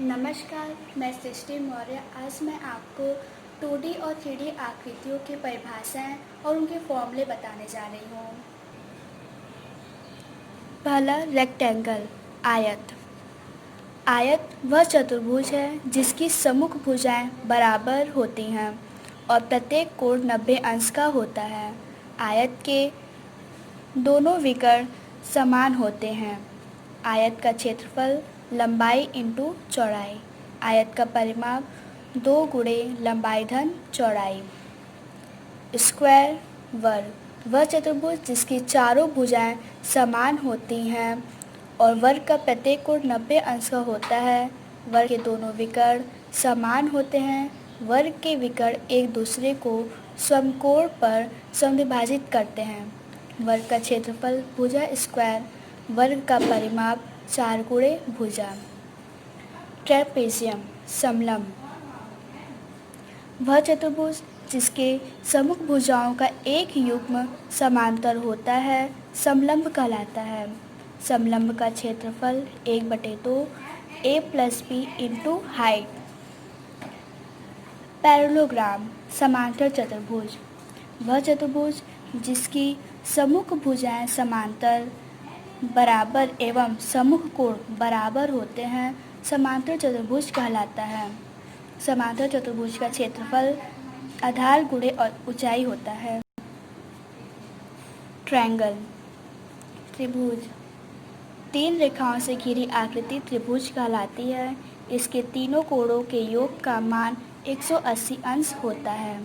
नमस्कार, मैं सृष्टि मौर्य। आज मैं आपको 2D और 3D आकृतियों की परिभाषाएं और उनके फॉर्मूले बताने जा रही हूँ। पहला रेक्टेंगल, आयत। आयत वह चतुर्भुज है जिसकी सम्मुख भुजाएं बराबर होती हैं और प्रत्येक कोण 90 अंश का होता है। आयत के दोनों विकर्ण समान होते हैं। आयत का क्षेत्रफल लंबाई इंटू चौड़ाई। आयत का परिमाप 2 गुणे लंबाई धन चौड़ाई। स्क्वायर, वर्ग, वह चतुर्भुज जिसकी चारों भुजाएं समान होती हैं और वर्ग का प्रत्येक कोण 90 अंश का होता है। वर्ग के दोनों विकर्ण समान होते हैं। वर्ग के विकर्ण एक दूसरे को समकोण पर समद्विभाजित करते हैं। वर्ग का क्षेत्रफल भुजा स्क्वायर, वर्ग का परिमाप 4 गुणे भुजा। ट्रेपेजियम, समलंब, वह चतुर्भुज जिसके सम्मुख भुजाओं का एक युग्म समांतर होता है समलंब कहलाता है। समलंब का क्षेत्रफल 1/2 a + b into height. Parallelogram, समांतर चतुर्भुज, वह चतुर्भुज जिसकी सम्मुख भुजाएं समांतर, बराबर एवं सम्मुख कोण बराबर होते हैं समांतर चतुर्भुज कहलाता है। समांतर चतुर्भुज का क्षेत्रफल आधार गुणे और ऊंचाई होता है। ट्रायंगल, त्रिभुज, 3 रेखाओं से घिरी आकृति त्रिभुज कहलाती है। इसके तीनों कोणों के योग का मान 180 अंश होता है।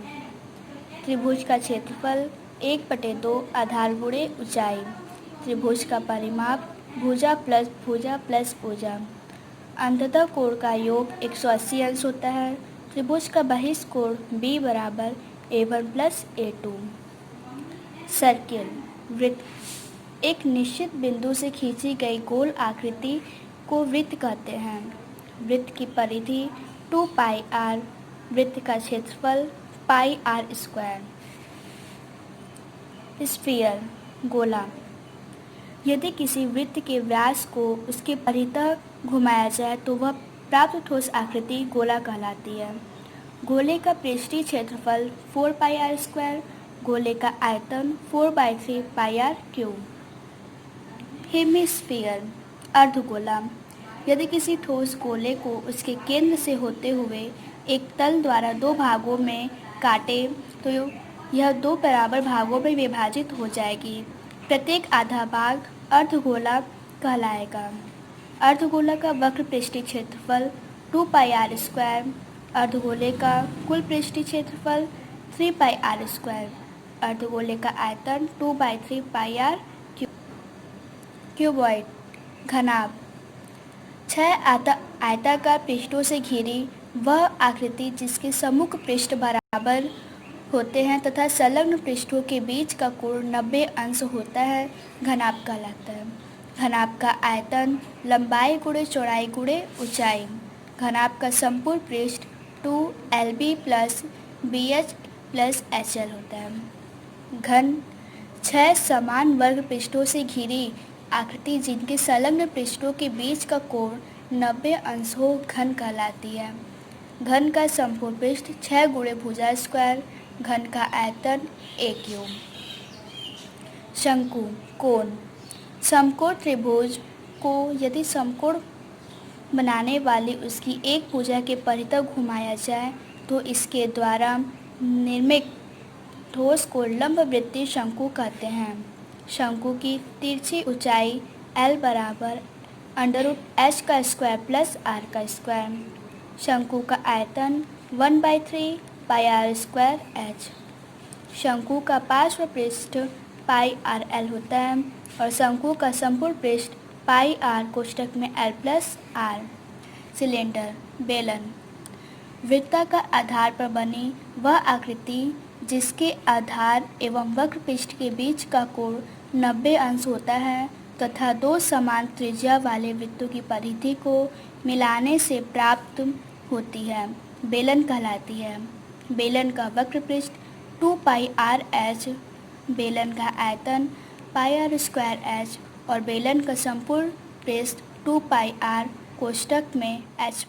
त्रिभुज का क्षेत्रफल 1/2 आधार गुणे ऊंचाई। त्रिभुज का परिमाप भुजा प्लस भुजा। अंततः कोण का योग 180 अंश होता है। त्रिभुज का बहिष्ठ कोण b बराबर a1 + a2। सर्किल, वृत्त, एक निश्चित बिंदु से खींची गई गोल आकृति को वृत्त कहते हैं। वृत्त की परिधि 2πr, वृत्त का क्षेत्रफल πr²। स्फीयर, गोला, यदि किसी वृत्त के व्यास को उसके परितः घुमाया जाए तो वह प्राप्त ठोस आकृति गोला कहलाती है। गोले का पृष्ठीय क्षेत्रफल 4πr², गोले का आयतन 4/3 πr³। हेमिस्फीयर, अर्धगोला, यदि किसी ठोस गोले को उसके केंद्र से होते हुए एक तल द्वारा 2 भागों में काटे तो यह 2 बराबर भागों में विभाजित हो जाएगी। प्रत्येक आधा भाग अर्धगोला कहलाएगा। अर्धगोला का वक्र पृष्ठीय क्षेत्रफल 2πr², अर्धगोले का कुल पृष्ठीय क्षेत्रफल 3πr², अर्धगोले का आयतन 2/3 πr³। क्यूबॉइड, घनाभ, 6 आयताकार पृष्ठों से घिरी वह आकृति जिसके सम्मुख पृष्ठ बराबर होते हैं तथा संलग्न पृष्ठों के बीच का कोण 90 अंश होता है घनाभ कहलाता है। घनाभ का आयतन लंबाई गुणे चौड़ाई गुणे ऊंचाई। घनाभ का संपूर्ण पृष्ठ 2lb + bh + hl होता है। घन, 6 समान वर्ग पृष्ठों से घिरी आकृति जिनके संलग्न पृष्ठों के बीच का कोण 90 अंश हो घन कहलाती है। घन का संपूर्ण पृष्ठ 6 गुणे भुजा स्क्वायर। घन का आयतन a³। शंकु, कोण, समकोण त्रिभुज को यदि समकोण बनाने वाली उसकी एक भुजा के परितः घुमाया जाए तो इसके द्वारा निर्मित ठोस को लंबवृत्तीय शंकु कहते हैं। शंकु की तिरछी ऊंचाई l बराबर √h² + r²। शंकु का आयतन 1/3 πr²h। शंकु का पार्श्व पृष्ठ πrl होता है और शंकु का संपूर्ण पृष्ठ πr कोष्ठक में l+r। सिलेंडर, बेलन, वृत्ताकार आधार पर बनी वह आकृति जिसके आधार एवं वक्र पृष्ठ के बीच का कोण 90 अंश होता है तथा 2 समान त्रिज्या वाले वृत्तों की परिधि को मिलाने से प्राप्त होती है, बेलन कहलाती है। बेलन का वक्र पृष्ठ 2πrh, बेलन का आयतन πr² h और बेलन का संपूर्ण पृष्ठ 2πr कोष्ठक में H+